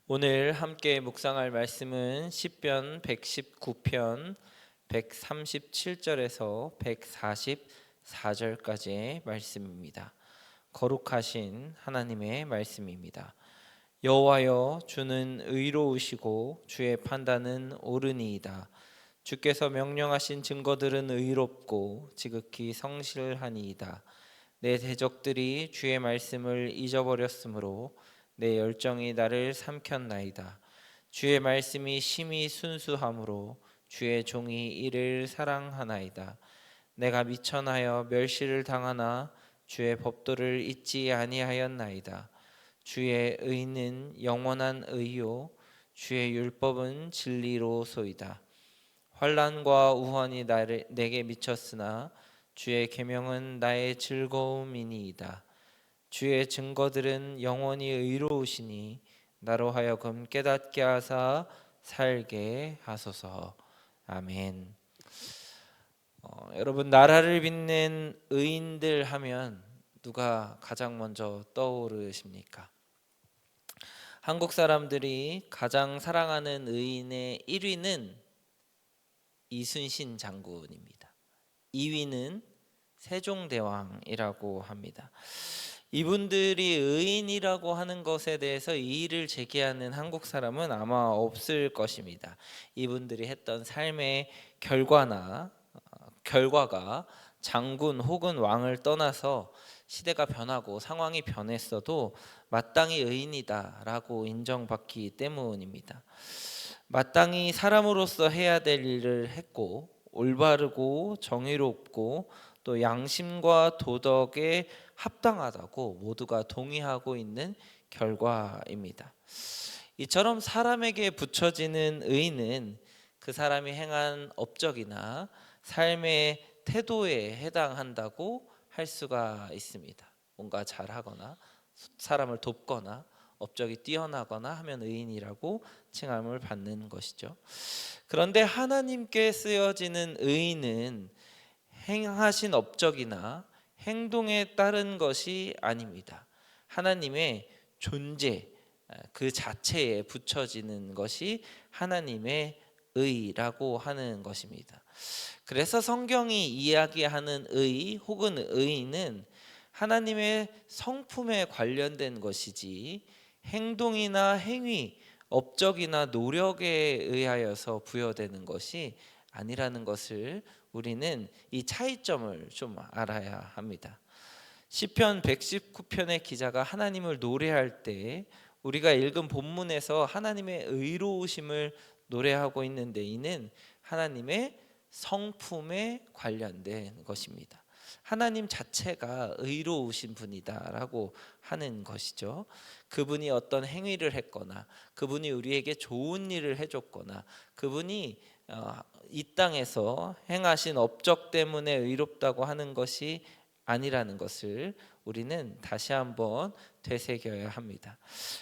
오늘 함께 묵상할 말씀은 시편 119편 137절에서 144절까지의 말씀입니다. 거룩하신 하나님의 말씀입니다. 여호와여, 주는 의로우시고 주의 판단은 옳으니이다. 주께서 명령하신 증거들은 의롭고 지극히 성실하니이다. 내 대적들이 주의 말씀을 잊어버렸으므로 내 열정이 나를 삼켰나이다. 주의 말씀이 심히 순수하므로 주의 종이 이를 사랑하나이다. 내가 미천하여 멸시를 당하나 주의 법도를 잊지 아니하였나이다. 주의 의는 영원한 의요 주의 율법은 진리로소이다. 환난과 우환이 내게 미쳤으나 주의 계명은 나의 즐거움이니이다. 주의 증거들은 영원히 의로우시니 나로 하여금 깨닫게 하사 살게 하소서. 아멘. 여러분, 나라를 빛낸 의인들 하면 누가 가장 먼저 떠오르십니까? 한국 사람들이 가장 사랑하는 의인의 1위는 이순신 장군입니다. 2위는 세종대왕이라고 합니다. 이분들이 의인이라고 하는 것에 대해서 이의를 제기하는 한국 사람은 아마 없을 것입니다. 이분들이 했던 삶의 결과가 장군 혹은 왕을 떠나서 시대가 변하고 상황이 변했어도 마땅히 의인이다라고 인정받기 때문입니다. 마땅히 사람으로서 해야 될 일을 했고 올바르고 정의롭고 또 양심과 도덕에 합당하다고 모두가 동의하고 있는 결과입니다. 이처럼 사람에게 붙여지는 의는 그 사람이 행한 업적이나 삶의 태도에 해당한다고 할 수가 있습니다. 뭔가 잘하거나 사람을 돕거나 업적이 뛰어나거나 하면 의인이라고 칭함을 받는 것이죠. 그런데 하나님께 쓰여지는 의는 행하신 업적이나 행동에 따른 것이 아닙니다. 하나님의 존재 그 자체에 붙여지는 것이 하나님의 의라고 하는 것입니다. 그래서 성경이 이야기하는 의 혹은 의는 하나님의 성품에 관련된 것이지 행동이나 행위, 업적이나 노력에 의하여서 부여되는 것이 아니라는 것을 우리는 이 차이점을 좀 알아야 합니다. 시편 119편의 기자가 하나님을 노래할 때 우리가 읽은 본문에서 하나님의 의로우심을 노래하고 있는데 이는 하나님의 성품에 관련된 것입니다. 하나님 자체가 의로우신 분이다라고 하는 것이죠. 그분이 어떤 행위를 했거나 그분이 우리에게 좋은 일을 해줬거나 그분이 이 땅에서 행하신 업적 때문에 의롭다고 하는 것이 아니라는 것을 우리는 다시 한번 되새겨야 합니다.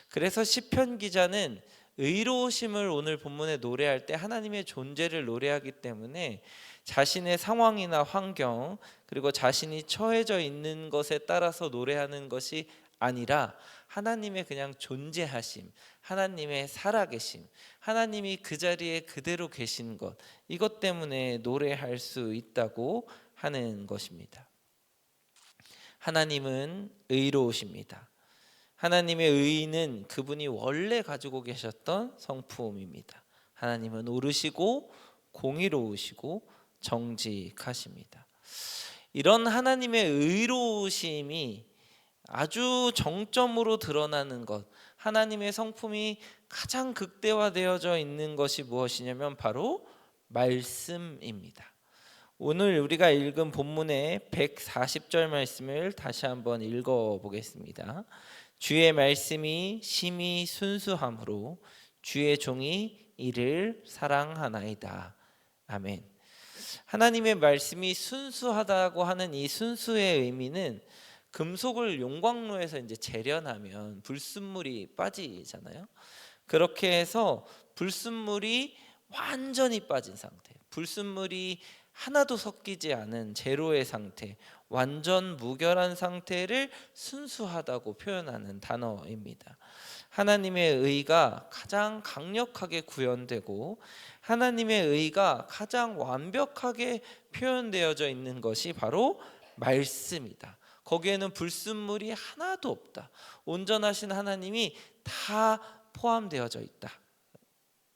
그래서 시편 기자는 의로우심을 오늘 본문에 노래할 때 하나님의 존재를 노래하기 때문에 자신의 상황이나 환경 그리고 자신이 처해져 있는 것에 따라서 노래하는 것이 아니라 하나님의 그냥 존재하심, 하나님의 살아계심, 하나님이 그 자리에 그대로 계신 것, 이것 때문에 노래할 수 있다고 하는 것입니다. 하나님은 의로우십니다. 하나님의 의는 그분이 원래 가지고 계셨던 성품입니다. 하나님은 옳으시고 공의로우시고 정직하십니다. 이런 하나님의 의로우심이 아주 정점으로 드러나는 것, 하나님의 성품이 가장 극대화되어져 있는 것이 무엇이냐면 바로 말씀입니다. 오늘 우리가 읽은 본문의 140절 말씀을 다시 한번 읽어보겠습니다. 주의 말씀이 심히 순수함으로 주의 종이 이를 사랑하나이다. 아멘. 하나님의 말씀이 순수하다고 하는 이 순수의 의미는 금속을 용광로에서 이제 재련하면 불순물이 빠지잖아요. 그렇게 해서 불순물이 완전히 빠진 상태, 불순물이 하나도 섞이지 않은 제로의 상태, 완전 무결한 상태를 순수하다고 표현하는 단어입니다. 하나님의 의가 가장 강력하게 구현되고 하나님의 의가 가장 완벽하게 표현되어져 있는 것이 바로 말씀이다. 거기에는 불순물이 하나도 없다. 온전하신 하나님이 다 포함되어져 있다.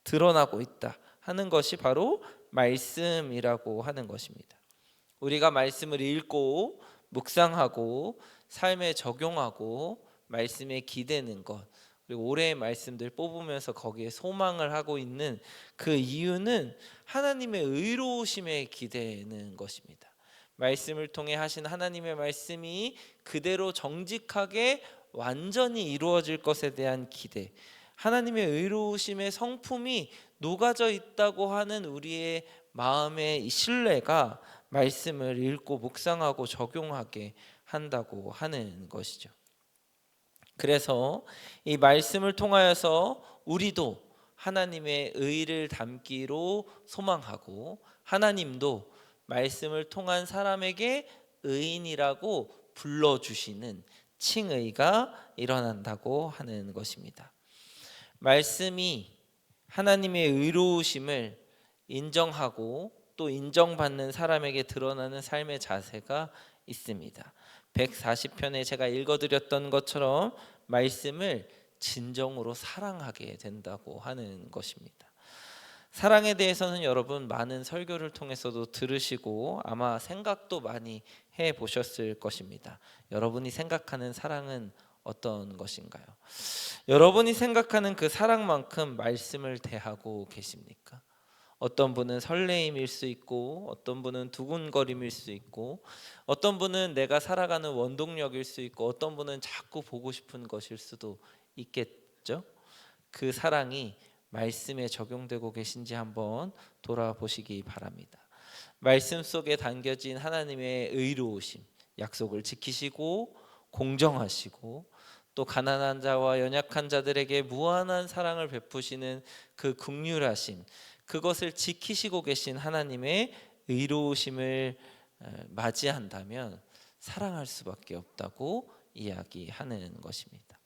드러나고 있다 하는 것이 바로 말씀이라고 하는 것입니다. 우리가 말씀을 읽고 묵상하고 삶에 적용하고 말씀에 기대는 것, 그리고 올해의 말씀들 뽑으면서 거기에 소망을 하고 있는 그 이유는 하나님의 의로우심에 기대는 것입니다. 말씀을 통해 하신 하나님의 말씀이 그대로 정직하게 완전히 이루어질 것에 대한 기대, 하나님의 의로우심의 성품이 녹아져 있다고 하는 우리의 마음의 신뢰가 말씀을 읽고 묵상하고 적용하게 한다고 하는 것이죠. 그래서 이 말씀을 통하여서 우리도 하나님의 의를 담기로 소망하고 하나님도 말씀을 통한 사람에게 의인이라고 불러주시는 칭의가 일어난다고 하는 것입니다. 말씀이 하나님의 의로우심을 인정하고 또 인정받는 사람에게 드러나는 삶의 자세가 있습니다. 140편에 제가 읽어드렸던 것처럼 말씀을 진정으로 사랑하게 된다고 하는 것입니다. 사랑에 대해서는 여러분 많은 설교를 통해서도 들으시고 아마 생각도 많이 해보셨을 것입니다. 여러분이 생각하는 사랑은 어떤 것인가요? 여러분이 생각하는 그 사랑만큼 말씀을 대하고 계십니까? 어떤 분은 설레임일 수 있고 어떤 분은 두근거림일 수 있고 어떤 분은 내가 살아가는 원동력일 수 있고 어떤 분은 자꾸 보고 싶은 것일 수도 있겠죠. 그 사랑이 말씀에 적용되고 계신지 한번 돌아보시기 바랍니다. 말씀 속에 담겨진 하나님의 의로우심, 약속을 지키시고 공정하시고 또 가난한 자와 연약한 자들에게 무한한 사랑을 베푸시는 그 긍휼하심, 그것을 지키시고 계신 하나님의 의로우심을 맞이한다면 사랑할 수밖에 없다고 이야기하는 것입니다.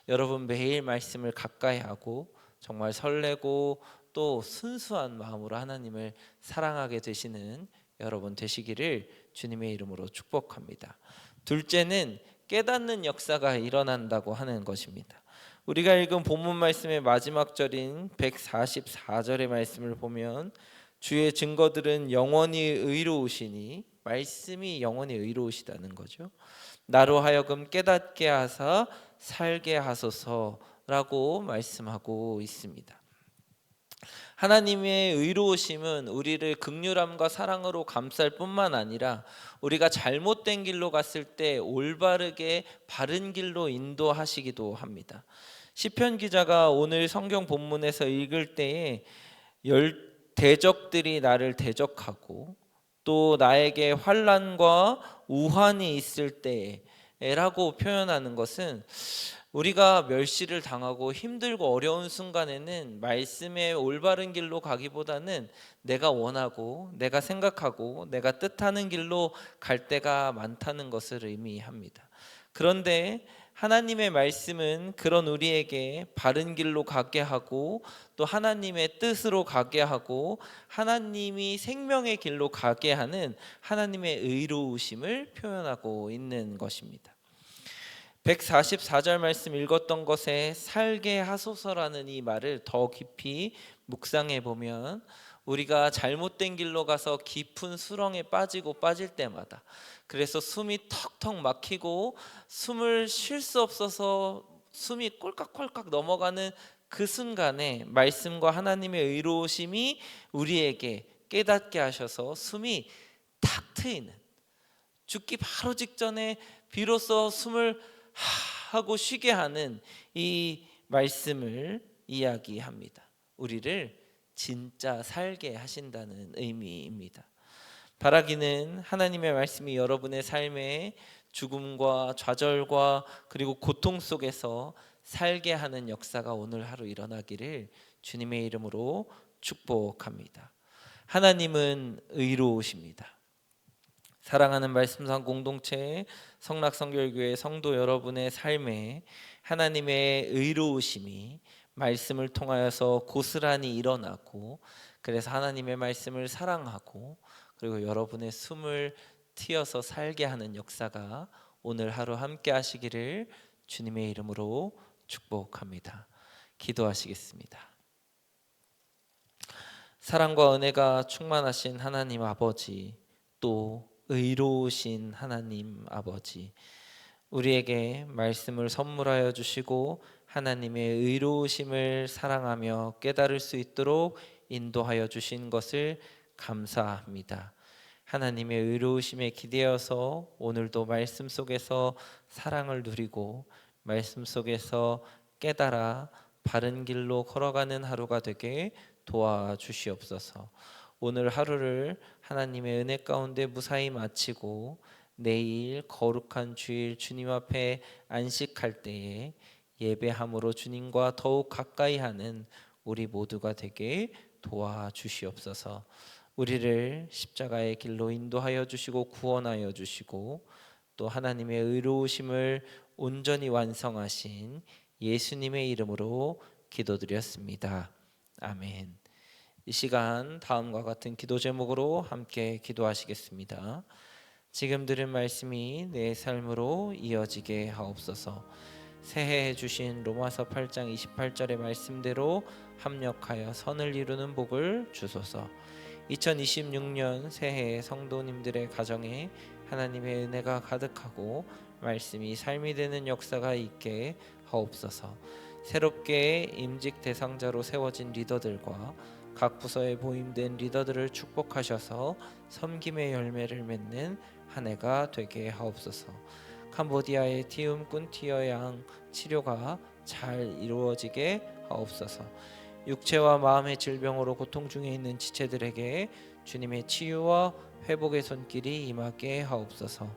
여러분 매일 말씀을 가까이 하고 정말 설레고 또 순수한 마음으로 하나님을 사랑하게 되시는 여러분 되시기를 주님의 이름으로 축복합니다. 둘째는 깨닫는 역사가 일어난다고 하는 것입니다. 우리가 읽은 본문 말씀의 마지막 절인 144절의 말씀을 보면 주의 증거들은 영원히 의로우시니, 말씀이 영원히 의로우시다는 거죠. 나로 하여금 깨닫게 하사 살게 하소서라고 말씀하고 있습니다. 하나님의 의로우심은 우리를 긍휼함과 사랑으로 감쌀 뿐만 아니라 우리가 잘못된 길로 갔을 때 올바르게 바른 길로 인도하시기도 합니다. 시편 기자가 오늘 성경 본문에서 읽을 때에 대적들이 나를 대적하고 또 나에게 환난과 우환이 있을 때라고 표현하는 것은 우리가 멸시를 당하고 힘들고 어려운 순간에는 말씀의 올바른 길로 가기보다는 내가 원하고 내가 생각하고 내가 뜻하는 길로 갈 때가 많다는 것을 의미합니다. 그런데 하나님의 말씀은 그런 우리에게 바른 길로 가게 하고 또 하나님의 뜻으로 가게 하고 하나님이 생명의 길로 가게 하는 하나님의 의로우심을 표현하고 있는 것입니다. 144절 말씀 읽었던 것에 살게 하소서라는 이 말을 더 깊이 묵상해 보면 우리가 잘못된 길로 가서 깊은 수렁에 빠질 때마다, 그래서 숨이 턱턱 막히고 숨을 쉴 수 없어서 숨이 꼴깍꼴깍 넘어가는 그 순간에 말씀과 하나님의 의로우심이 우리에게 깨닫게 하셔서 숨이 탁 트이는, 죽기 바로 직전에 비로소 숨을 하고 쉬게 하는 이 말씀을 이야기합니다. 우리를 진짜 살게 하신다는 의미입니다. 바라기는 하나님의 말씀이 여러분의 삶에 죽음과 좌절과 그리고 고통 속에서 살게 하는 역사가 오늘 하루 일어나기를 주님의 이름으로 축복합니다. 하나님은 의로우십니다. 사랑하는 말씀상 공동체 성락성결교회 성도 여러분의 삶에 하나님의 의로우심이 말씀을 통하여서 고스란히 일어나고, 그래서 하나님의 말씀을 사랑하고 그리고 여러분의 숨을 튀어서 살게 하는 역사가 오늘 하루 함께 하시기를 주님의 이름으로 축복합니다. 기도하시겠습니다. 사랑과 은혜가 충만하신 하나님 아버지, 또 의로우신 하나님 아버지, 우리에게 말씀을 선물하여 주시고 하나님의 의로우심을 사랑하며 깨달을 수 있도록 인도하여 주신 것을 감사합니다. 하나님의 의로우심에 기대어서 오늘도 말씀 속에서 사랑을 누리고 말씀 속에서 깨달아 바른 길로 걸어가는 하루가 되게 도와주시옵소서. 오늘 하루를 하나님의 은혜 가운데 무사히 마치고 내일 거룩한 주일 주님 앞에 안식할 때에 예배함으로 주님과 더욱 가까이 하는 우리 모두가 되게 도와주시옵소서. 우리를 십자가의 길로 인도하여 주시고 구원하여 주시고 또 하나님의 의로우심을 온전히 완성하신 예수님의 이름으로 기도드렸습니다. 아멘. 이 시간 다음과 같은 기도 제목으로 함께 기도하시겠습니다. 지금 들은 말씀이 내 삶으로 이어지게 하옵소서. 새해에 주신 로마서 8장 28절의 말씀대로 합력하여 선을 이루는 복을 주소서. 2026년 새해에 성도님들의 가정에 하나님의 은혜가 가득하고 말씀이 삶이 되는 역사가 있게 하옵소서. 새롭게 임직 대상자로 세워진 리더들과 각 부서에 보임된 리더들을 축복하셔서 섬김의 열매를 맺는 한 해가 되게 하옵소서. 캄보디아의 티움 꾼티어 양 치료가 잘 이루어지게 하옵소서. 육체와 마음의 질병으로 고통 중에 있는 지체들에게 주님의 치유와 회복의 손길이 임하게 하옵소서.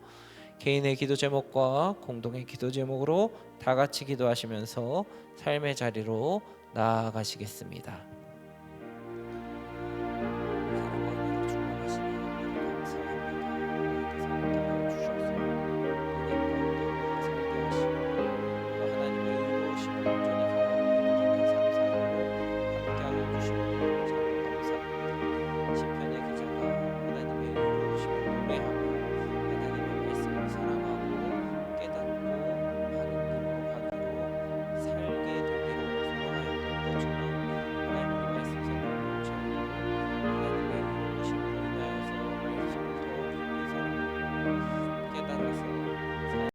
개인의 기도 제목과 공동의 기도 제목으로 다 같이 기도하시면서 삶의 자리로 나아가시겠습니다.